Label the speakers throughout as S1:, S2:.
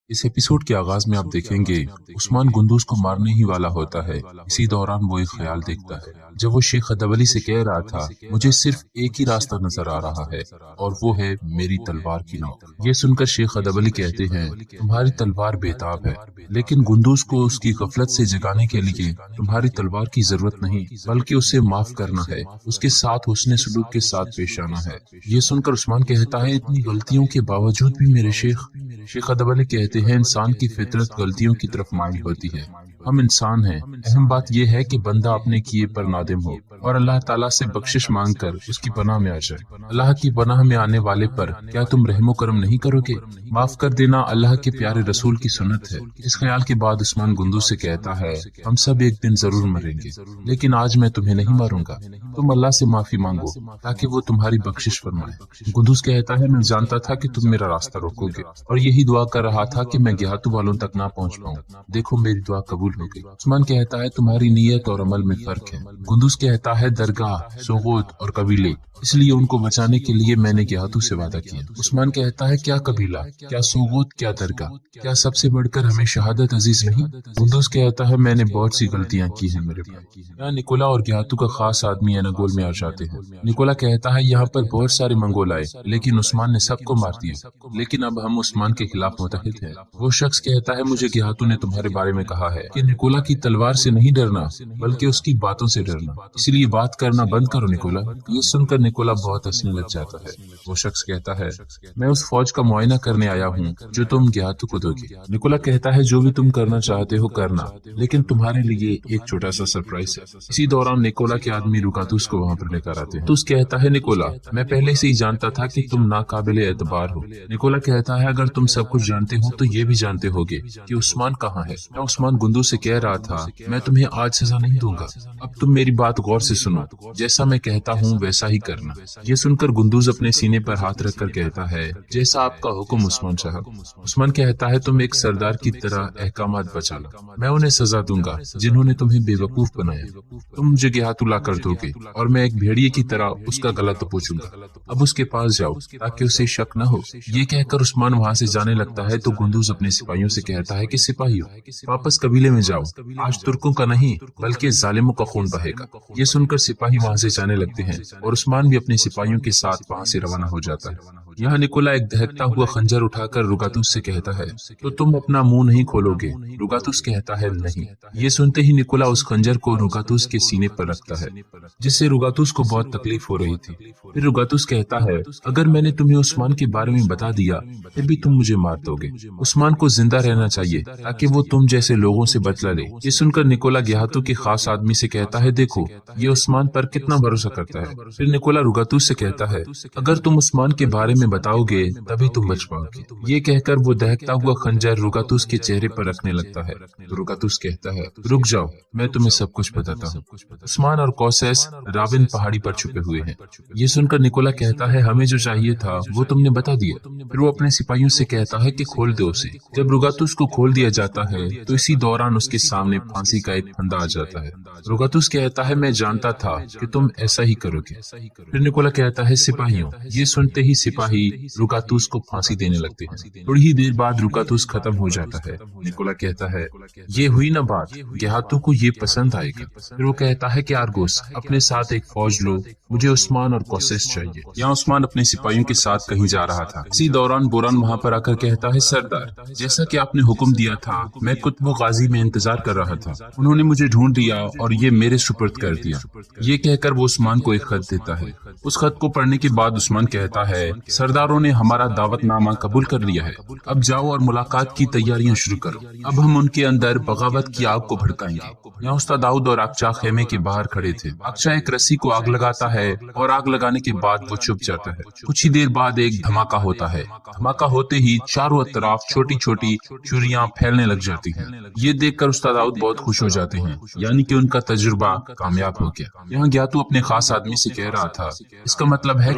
S1: اس episode کے آغاز میں آپ دیکھیں گے عثمان گندوز کو مارنے ہی والا ہوتا ہے۔ اسی دوران وہ ایک خیال دیکھتا ہے جب وہ شیخ ادب علی سے کہہ رہا تھا مجھے صرف ایک ہی راستہ نظر آ رہا ہے اور وہ ہے میری تلوار کی نوک۔ یہ سن کر شیخ ادب علی کہتے ہیں تمہاری تلوار بےتاب ہے، لیکن گندوز کو اس کی غفلت سے جگانے کے لیے تمہاری تلوار کی ضرورت نہیں بلکہ اسے معاف کرنا ہے، اس کے ساتھ حسن سلوک کے ساتھ پیش آنا ہے۔ یہ سن کر عثمان کہتا ہے اتنی غلطیوں کے باوجود بھی میرے شیخ ادب علی کہتے ہیں انسان کی فطرت غلطیوں کی طرف مائل ہوتی ہے، ہم انسان ہیں، اہم بات یہ ہے کہ بندہ اپنے کیے پر نادم ہو اور اللہ تعالیٰ سے بخشش مانگ کر اس کی پناہ میں آ جائے۔ اللہ کی پناہ میں آنے والے پر کیا تم رحم و کرم نہیں کرو گے؟ معاف کر دینا اللہ کے پیارے رسول کی سنت ہے۔ اس خیال کے بعد عثمان گندوز سے کہتا ہے ہم سب ایک دن ضرور مریں گے، لیکن آج میں تمہیں نہیں ماروں گا، تم اللہ سے معافی مانگو تاکہ وہ تمہاری بخشش فرمائے۔ گندوز کہتا ہے میں جانتا تھا کہ تم میرا راستہ روکو گے اور یہی دعا کر رہا تھا کہ میں گیہاتو والوں تک نہ پہنچ پاؤں، دیکھو میری دعا قبول ہو گئی۔ عثمان کہتا ہے تمہاری نیت اور عمل میں فرق ہے۔ گندوز کہتا ہے درگاہ، سوغوت اور قبیلے، اس لیے ان کو بچانے کے لیے میں نے گیہاتو سے وعدہ کیا۔ عثمان کہتا ہے کیا قبیلہ، کیا سوغوت، کیا درگاہ، کیا سب سے بڑھ کر ہمیں شہادت عزیز نہیں؟ گندوز کہتا ہے میں نے بہت سی غلطیاں کی ہیں میرے بھائی۔ یہاں نکولا اور گیہاتو کا خاص آدمی ایناگول میں آ جاتے ہیں۔ نکولا کہتا ہے یہاں پر بہت سارے منگول آئے لیکن عثمان نے سب کو مار دیا، لیکن اب ہم عثمان کے خلاف متحد ہیں۔ وہ شخص کہتا ہے مجھے گیہاتو نے تمہارے بارے میں کہا ہے کہ نکولا کی تلوار سے نہیں ڈرنا بلکہ اس کی باتوں سے ڈرنا، اس لیے بات کرنا بند کرو نکولا۔ یہ سن کر نکولا بہت ہنسنے لگ جاتا ہے۔ وہ شخص کہتا ہے میں اس فوج کا معائنہ کرنے آیا ہوں جو تم گیہاتو کو دو گے۔ نکولا کہتا ہے جو بھی تم کرنا چاہتے ہو کرنا، لیکن تمہارے لیے ایک چھوٹا سا سرپرائز ہے۔ اسی دوران نکولا کے آدمی روکاتوس کو وہاں پر لے کر آتے ہیں۔ توس کہتا ہے نکولا میں پہلے سے ہی جانتا تھا کہ تم ناقابل اعتبار ہو۔ نکولا کہتا ہے اگر تم سب کچھ جانتے ہو تو یہ بھی جانتے ہوگے کہ عثمان کہاں ہے۔ میں عثمان گندوز سے کہہ رہا تھا میں تمہیں آج سزا نہیں دوں گا، اب تم میری بات غور سے سنو، جیسا میں کہتا ہوں ویسا ہی کرنا۔ یہ سن کر گندوز اپنے سینے پر ہاتھ رکھ کر کہتا ہے جیسا آپ کا حکم عثمان صاحب۔ عثمان کہتا ہے تم ایک سردار کی طرح احکامات بچا لو، میں انہیں سزا دوں گا جنہوں نے تمہیں بے وقوف بنایا۔ تم مجھے گیہاتو لا کر دو گے اور میں ایک بھیڑیے کی طرح اس کا گلا دبوچوں گا، اب اس کے پاس جاؤ تاکہ اسے شک نہ ہو۔ یہ کہہ کر عثمان وہاں سے جانے لگتا ہے تو گندوز اپنے سپاہیوں سے کہتا ہے کہ سپاہیوں واپس قبیلے میں جاؤ، آج ترکوں کا نہیں بلکہ ظالموں کا خون بہے گا۔ یہ سن کر سپاہی وہاں سے جانے لگتے ہیں اور عثمان بھی اپنے سپاہیوں کے ساتھ وہاں سے روانہ ہو جاتا ہے۔ یہاں نکولا ایک دہکتا ہوا خنجر اٹھا کر روگاتوس سے کہتا ہے تو تم اپنا منہ نہیں کھولو گے؟ روگاتوس کہتا ہے نہیں۔ یہ سنتے ہی نکولا اس خنجر کو روگاتوس کے سینے پر رکھتا ہے جس سے روگاتوس کو بہت تکلیف ہو رہی تھی۔ پھر روگاتوس کہتا ہے اگر میں نے تمہیں عثمان کے بارے میں بتا دیا پھر بھی تم مجھے مار دو گے، عثمان کو زندہ رہنا چاہیے تاکہ وہ تم جیسے لوگوں سے بدلہ لے۔ یہ سن کر نکولا گیہاتو کے خاص آدمی سے کہتا ہے دیکھو یہ عثمان پر کتنا بھروسہ کرتا ہے۔ پھر نکولا روگاتوس سے کہتا ہے اگر تم عثمان کے بارے میں بتاؤ گے تبھی تم بچ پاؤ گے۔ یہ کہہ کر وہ دہکتا ہوا خنجر روگاتوس کے چہرے پر رکھنے لگتا ہے۔ روگاتوس کہتا ہے رک جاؤ میں تمہیں سب کچھ بتاتا ہوں۔ عثمان اور کوسیس راون پہاڑی پر چھپے ہوئے ہیں۔ یہ سن کر نکولا کہتا ہے ہمیں جو چاہیے تھا وہ تم نے بتا دیا۔ پھر وہ اپنے سپاہیوں سے کہتا ہے کہ کھول دو اسے۔ جب روگاتوس کو کھول دیا جاتا ہے تو اسی دوران اس کے سامنے پھانسی کا ایک پھندا آ جاتا ہے۔ روگاتوس کہتا ہے میں جانتا تھا کہ تم ایسا ہی کرو گے۔ پھر نکولا کہتا ہے سپاہیوں۔ یہ سنتے ہی سپاہی روگاتوس کو پھانسی دینے لگتے ہیں۔ تھوڑی ہی دیر بعد روگاتوس ختم ہو جاتا ہے۔ نکولا کہتا ہے یہ ہوئی نا بات، گیہاتو کو یہ پسند آئے گا۔ پھر وہ کہتا ہے کہ آرگوس اپنے ساتھ ایک فوج لو، مجھے عثمان اور کوسیس چاہیے۔ یہاں عثمان اپنے سپاہیوں کے ساتھ کہیں جا رہا تھا۔ اسی دوران بوران وہاں پر آ کر کہتا ہے سردار جیسا کہ آپ نے حکم دیا تھا میں قطب و غازی میں انتظار کر رہا تھا، انہوں نے مجھے ڈھونڈ لیا اور یہ میرے سپرد کر دیا۔ یہ کہہ کر وہ عثمان کو ایک خط دیتا ہے۔ اس خط کو پڑھنے کے بعد عثمان کہتا ہے سرداروں نے ہمارا دعوت نامہ قبول کر لیا ہے، اب جاؤ اور ملاقات کی تیاریاں شروع کرو، اب ہم ان کے اندر بغاوت کی آگ کو بھڑکائیں گے۔ یہاں استاد داؤد اور اقچا خیمے کے باہر کھڑے تھے۔ اقچا ایک رسی کو آگ لگاتا ہے اور آگ لگانے کے بعد وہ چھپ جاتا ہے۔ کچھ ہی دیر بعد ایک دھماکہ ہوتا ہے۔ دھماکہ ہوتے ہی چاروں طرف چھوٹی چھوٹی چھریاں پھیلنے لگ جاتی ہیں۔ یہ دیکھ کر استاد داؤد بہت خوش ہو جاتے ہیں، یعنی کہ ان کا تجربہ کامیاب ہو گیا۔ یہاں گیہاتو اپنے خاص آدمی سے کہہ رہا تھا اس کا مطلب ہے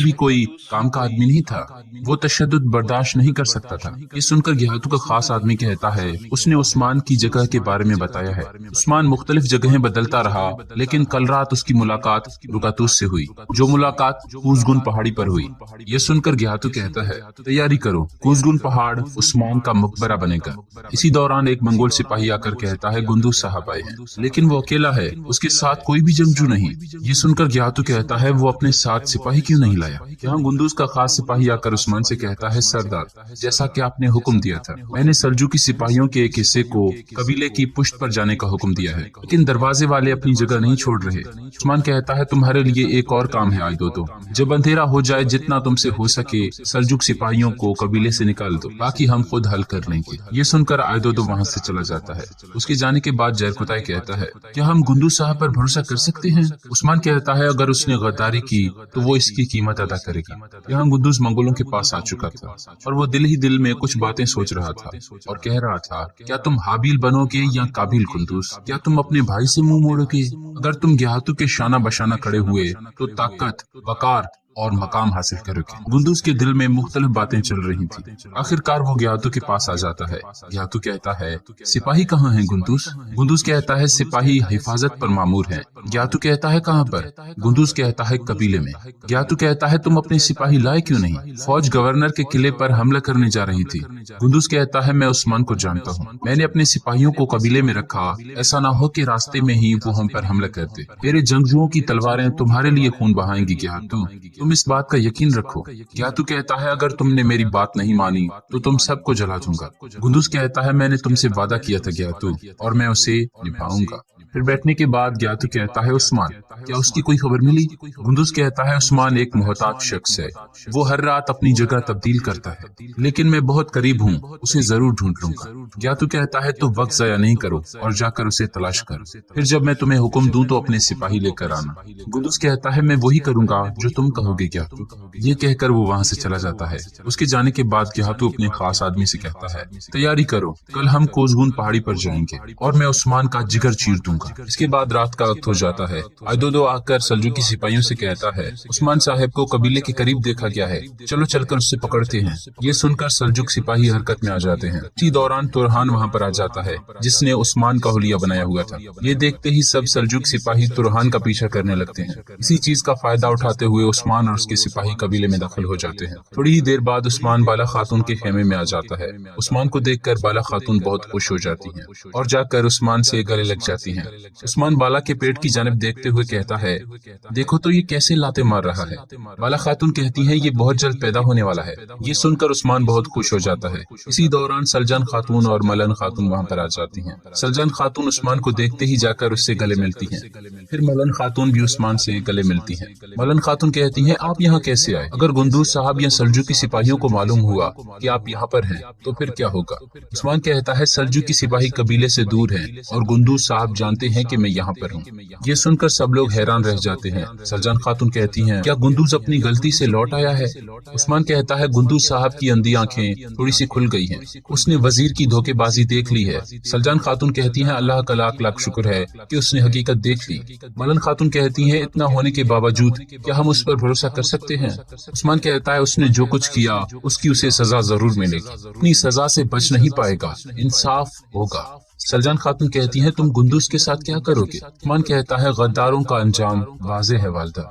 S1: بھی کوئی کام کا آدمی نہیں تھا، وہ تشدد برداشت نہیں کر سکتا تھا۔ یہ سن کر گیہاتو کا خاص آدمی کہتا ہے اس نے عثمان کی جگہ کے بارے میں بتایا ہے۔ عثمان مختلف جگہیں بدلتا رہا، لیکن کل رات اس کی ملاقات رکاتوس سے ہوئی، جو ملاقات کوزگن پہاڑی پر ہوئی۔ یہ سن کر گیہاتو کہتا ہے تیاری کرو، کوزگن پہاڑ عثمان کا مقبرہ بنے گا۔ اسی دوران ایک منگول سپاہی آ کر کہتا ہے گندوز صاحب آئے ہیں، لیکن وہ اکیلا ہے، اس کے ساتھ کوئی بھی جنگجو نہیں۔ یہ سن کر گیہاتو کہتا ہے وہ اپنے ساتھ سپاہی کیوں نہیں لایا؟ یہاں گندوز کا خاص سپاہی آ کر عثمان سے کہتا ہے سردار، جیسا کہ آپ نے حکم دیا تھا، میں نے سلجوقی سپاہیوں کے ایک حصے کو قبیلے کی پشت پر جانے کا حکم دیا ہے، لیکن دروازے والے اپنی جگہ نہیں چھوڑ رہے۔ عثمان کہتا ہے تمہارے لیے ایک اور کام ہے آئیدودو، جب اندھیرا ہو جائے جتنا تم سے ہو سکے سلجوق سپاہیوں کو قبیلے سے نکال دو، باقی ہم خود حل کر لیں گے۔ یہ سن کر آئیدودو وہاں سے چلا جاتا ہے۔ اس کے جانے کے بعد جیرکوتائی کہتا ہے کیا ہم گندوز صاحب پر بھروسہ کر سکتے ہیں؟ عثمان کہتا ہے اگر اس نے غداری کی تو وہ اس کی قیمت ادا کرے گا۔ یہاں گندوز منگولوں کے پاس آ چکا تھا اور وہ دل ہی دل میں کچھ باتیں سوچ رہا تھا اور کہہ رہا تھا کیا تم حابیل بنو گے یا قابیل گندوز؟ کیا تم اپنے بھائی سے منہ موڑو گے؟ اگر تم گیہاتو کے شانہ بشانہ کھڑے ہوئے تو طاقت، وقار اور مقام حاصل کرو گے۔ گندوز کے دل میں مختلف باتیں چل رہی تھیں۔ آخر کار وہ گیہاتو کے پاس آ جاتا ہے۔ گیہاتو کہتا ہے سپاہی کہاں ہیں گندوز؟ گندوز کہتا ہے سپاہی حفاظت پر مامور ہیں۔ گیہاتو کہتا ہے کہاں پر؟ گندوز کہتا ہے قبیلے میں۔ گیہاتو کہتا ہے تم اپنے سپاہی لائے کیوں نہیں؟ فوج گورنر کے قلعے پر حملہ کرنے جا رہی تھی۔ گندوز کہتا ہے میں عثمان کو جانتا ہوں، میں نے اپنے سپاہیوں کو قبیلے میں رکھا، ایسا نہ ہو کہ راستے میں ہی وہ ہم پر حملہ کرتے۔ میرے جنگجوؤں کی تلواریں تمہارے لیے خون بہائیں گی گیہاتو، تم اس بات کا یقین رکھو۔ گیہاتو کہتا ہے اگر تم نے میری بات نہیں مانی تو تم سب کو جلا دوں گا۔ گندوز کہتا ہے میں نے تم سے وعدہ کیا تھا گیہاتو، اور میں اسے نبھاؤں گا۔ پھر بیٹھنے کے بعد گیہاتو کہتا ہے عثمان کیا اس کی کوئی خبر ملی؟ گندوز کہتا ہے عثمان ایک محتاط شخص ہے، وہ ہر رات اپنی جگہ تبدیل کرتا ہے، لیکن میں بہت قریب ہوں، اسے ضرور ڈھونڈ لوں گا۔ گیہاتو کہتا ہے تو وقت ضائع نہیں کرو اور جا کر اسے تلاش کرو، پھر جب میں تمہیں حکم دوں تو اپنے سپاہی لے کر آنا۔ گندوز کہتا ہے میں وہی کروں گا جو تم کہو گے گیہاتو۔ یہ کہہ کر وہ وہاں سے چلا جاتا ہے۔ اس کے جانے کے بعد گیہاتو اپنے خاص آدمی سے کہتا ہے تیاری کرو، کل ہم کوزگن پہاڑی پر جائیں گے اور میں عثمان کا جگر چیر دوں گا۔ اس کے بعد رات کا وقت ہو جاتا ہے۔ آئیدودو آ کر سلجوقی سپاہیوں سے کہتا ہے عثمان صاحب کو قبیلے کے قریب دیکھا گیا ہے، چلو چل کر اس سے پکڑتے ہیں۔ یہ سن کر سلجوق سپاہی حرکت میں آ جاتے ہیں۔ اسی دوران ترہان وہاں پر آ جاتا ہے جس نے عثمان کا حلیہ بنایا ہوا تھا۔ یہ دیکھتے ہی سب سلجوق سپاہی ترہان کا پیچھا کرنے لگتے ہیں۔ اسی چیز کا فائدہ اٹھاتے ہوئے عثمان اور اس کے سپاہی قبیلے میں داخل ہو جاتے ہیں۔ تھوڑی ہی دیر بعد عثمان بالا خاتون کے خیمے میں آ جاتا ہے۔ عثمان کو دیکھ کر بالا خاتون بہت خوش ہو جاتی ہیں اور جا کر عثمان سے گلے لگ جاتی ہیں۔ عثمان بالا کے پیٹ کی جانب دیکھتے ہوئے کہتا ہے دیکھو تو یہ کیسے لاتے مار رہا ہے۔ بالا خاتون کہتی ہے یہ بہت جلد پیدا ہونے والا ہے۔ یہ سن کر عثمان بہت خوش ہو جاتا ہے۔ اسی دوران سلجان خاتون اور ملن خاتون وہاں پر آ جاتی ہیں۔ سلجان خاتون عثمان کو دیکھتے ہی جا کر اس سے گلے ملتی ہیں، پھر ملن خاتون بھی عثمان سے گلے ملتی ہیں۔ ملن خاتون کہتی ہیں آپ یہاں کیسے آئے؟ اگر گندوز صاحب یا سلجوقی سپاہیوں کو معلوم ہوا کہ آپ یہاں پر ہیں تو پھر کیا ہوگا؟ عثمان کہتا ہے سلجوقی سپاہی قبیلے سے دور ہیں اور گندوز صاحب جانتے ہیں کہ میں یہاں پر ہوں۔ یہ سن کر سب لوگ حیران رہ جاتے ہیں۔ سلجان خاتون کہتی ہیں کیا گندوز اپنی غلطی سے لوٹ آیا ہے؟ عثمان کہتا ہے گندوز صاحب کی اندھی آنکھیں تھوڑی سی کھل گئی ہیں، اس نے وزیر کی دھوکے بازی دیکھ لی ہے۔ سلجان خاتون کہتی ہیں اللہ کا لاکھ لاکھ شکر ہے کہ اس نے حقیقت دیکھ لی۔ ملن خاتون کہتی ہیں اتنا ہونے کے باوجود کیا ہم اس پر بھروسہ کر سکتے ہیں؟ عثمان کہتا ہے اس نے جو کچھ کیا اس کی اسے سزا ضرور ملے گی، اپنی سزا سے بچ نہیں پائے گا، انصاف ہوگا۔ سلجان خاتون کہتی ہیں تم گندوز کے ساتھ کیا کرو گے؟ عثمان کہتا ہے غداروں کا انجام واضح ہے والدہ۔